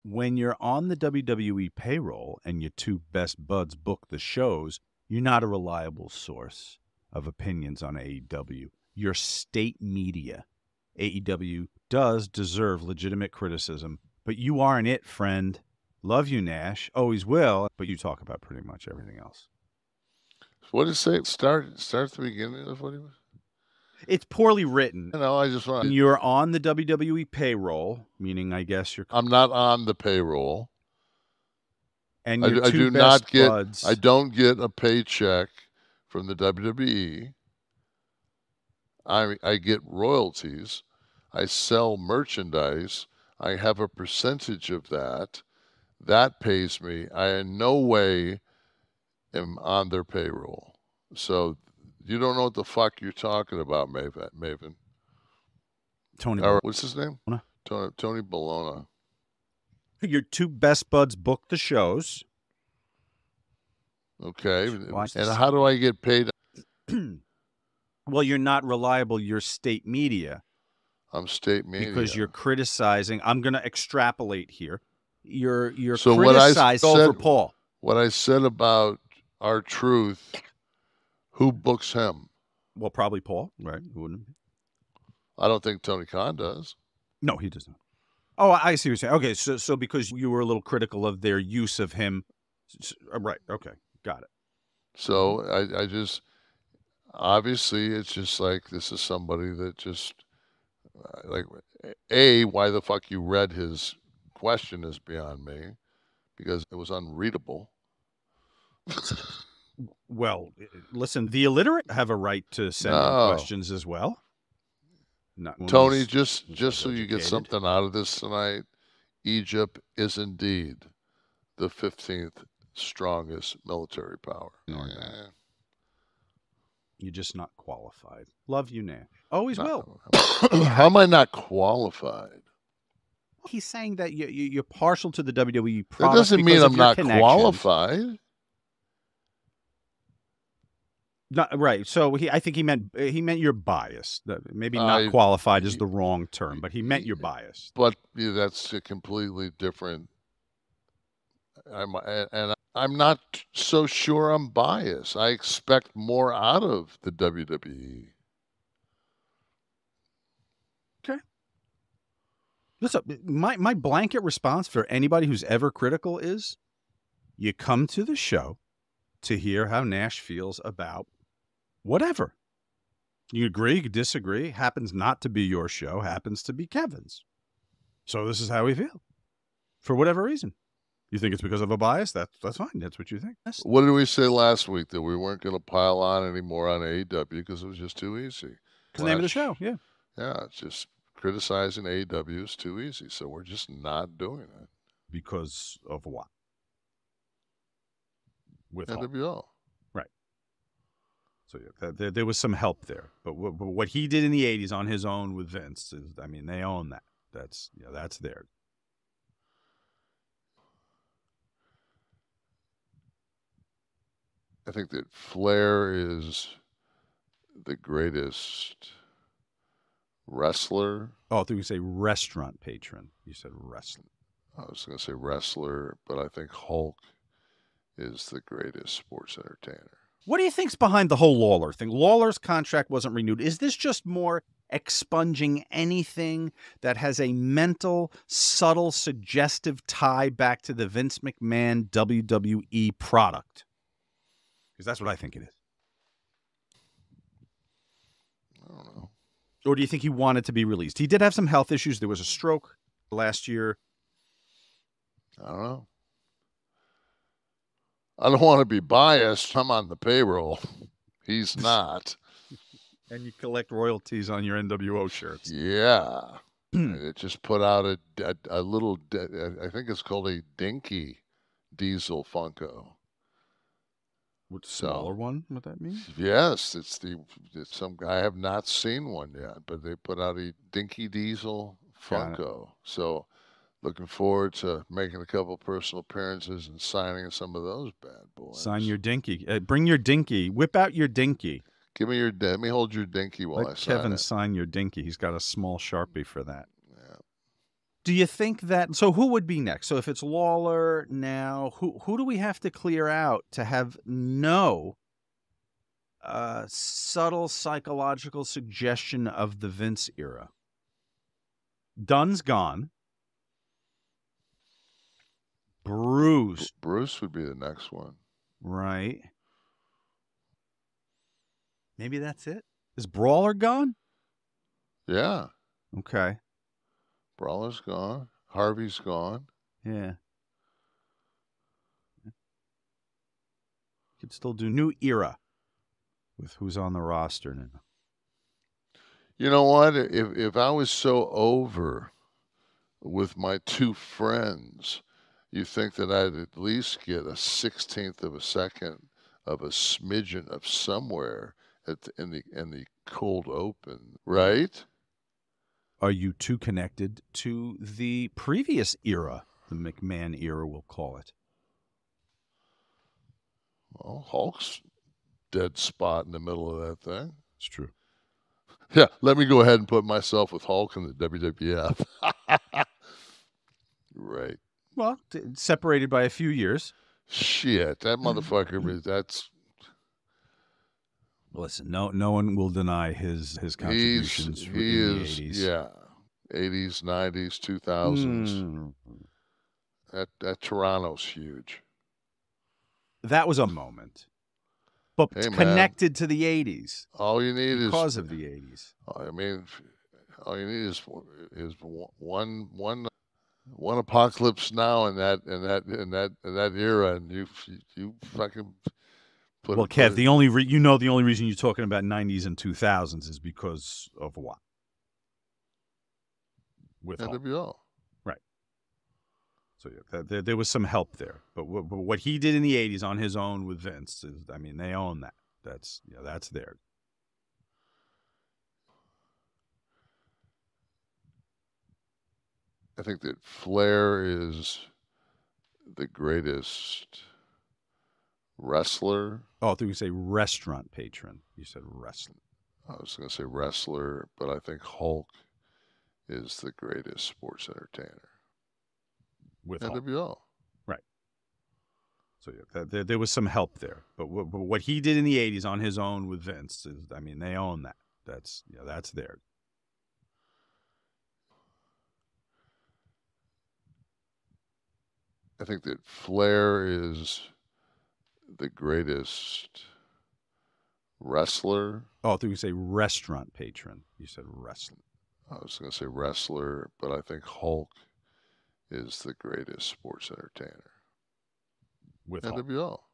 When you're on the WWE payroll and your two best buds book the shows, you're not a reliable source of opinions on AEW. You're state media. AEW does deserve legitimate criticism, but you aren't it, friend. Love you, Nash. Always will, but you talk about pretty much everything else. What did it say? Start at the beginning of what he was? It's poorly written. No, I just want. When you're on the WWE payroll, meaning I guess you're. I'm not on the payroll. And I your do two not best get. buds. I don't get a paycheck from the WWE. I get royalties. I sell merchandise. I have a percentage of that. That pays me. I in no way am on their payroll. So you don't know what the fuck you're talking about, Maven. Tony. What's his name? Tony Bologna. Your two best buds book the shows. Okay. And how do I get paid? Well, you're not reliable. You're state media. I'm state media. Because you're criticizing. I'm going to extrapolate here. You're so criticizing over Paul. What I said about R-Truth, who books him? Well, probably Paul, right? Wouldn't he? I don't think Tony Khan does. No, he does not. Oh, I see what you're saying. Okay, so because you were a little critical of their use of him. Right, okay, got it. So I just, obviously, it's just like, this is somebody that just, like, why the fuck you read his question is beyond me, because it was unreadable. Well, listen, the illiterate have a right to send in questions as well. Tony, just so you get something out of this tonight, Egypt is indeed the 15th strongest military power. You're just not qualified. Love you, Nash. Always will. How am I not qualified? He's saying that you're partial to the WWE product. That doesn't mean I'm not qualified. Not right. So I think he meant you're biased. Maybe not qualified is the wrong term, but he meant you're biased. But that's a completely different. I'm not so sure I'm biased. I expect more out of the WWE. Okay. Listen, my blanket response for anybody who's ever critical is, you come to the show to hear how Nash feels about whatever. You agree, you disagree, happens not to be your show, happens to be Kevin's. So this is how we feel. For whatever reason. You think it's because of a bias? That's fine. That's what you think. What did we say last week? That we weren't going to pile on anymore on AEW because it was just too easy. It's the name of the show, yeah. Yeah, it's just criticizing AEW is too easy. So we're just not doing it. Because of what? With NWO. Right. So yeah, there was some help there. But what he did in the 80s on his own with Vince, they own that. That's theirs. I think that Flair is the greatest wrestler. Oh, I thought you say restaurant patron. You said wrestler. I was going to say wrestler, but I think Hulk is the greatest sports entertainer. What do you think's behind the whole Lawler thing? Lawler's contract wasn't renewed. Is this just more expunging anything that has a mental, subtle, suggestive tie back to the Vince McMahon WWE product? Because that's what I think it is. I don't know. Or do you think he wanted to be released? He did have some health issues. There was a stroke last year. I don't know. I don't want to be biased. I'm on the payroll. He's not. And you collect royalties on your NWO shirts. Yeah. It just put out a little, I think it's called a Dinky Diesel Funko. What smaller one? What that mean? Yes, it's some guy. I have not seen one yet, but they put out a Dinky Diesel Funko. So looking forward to making a couple personal appearances and signing some of those bad boys. Sign your Dinky. Bring your Dinky. Whip out your Dinky. Give me your. Let me hold your Dinky while I sign Kevin it. sign your Dinky. He's got a small Sharpie for that. Yeah. Do you think that? So who would be next? So if it's Lawler now, who do we have to clear out to have no subtle psychological suggestion of the Vince era? Dunn's gone. Bruce would be the next one. Right. Maybe that's it. Is Brawler gone? Yeah. Okay. Brawler's gone. Harvey's gone. Yeah. Could still do new era with who's on the roster now. You know what? If I was so over with my two friends, you think that I'd at least get a 16th of a second of a smidgen of somewhere in the cold open, right? Are you too connected to the previous era, the McMahon era, we'll call it? Well, Hulk's dead spot in the middle of that thing. It's true. Yeah, let me go ahead and put myself with Hulk in the WWF. Right. Well, separated by a few years. Shit, that motherfucker, that's... Listen, no one will deny his contributions in the 80s. Yeah, 80s, 90s, 2000s. That Toronto's huge. That was a moment. But connected to the 80s. All you need because of the 80s. I mean, all you need is one apocalypse now in that era, and you fucking put. Well, Kev, the only reason you're talking about 90s and 2000s is because of what? With NWO. Right. So yeah, there was some help there, but what he did in the 80s on his own with Vince is, I mean, they own that. That's there. I think that Flair is the greatest wrestler. Oh, I thought you say restaurant patron. You said wrestler. I was going to say wrestler, but I think Hulk is the greatest sports entertainer. With NWO. Hulk. Right. So yeah, there was some help there, but what he did in the 80s on his own with Vince is, I mean, they own that. That's there. I think that Flair is the greatest wrestler. Oh, I thought you say restaurant patron. You said wrestler. I was going to say wrestler, but I think Hulk is the greatest sports entertainer. With NWO. Hulk.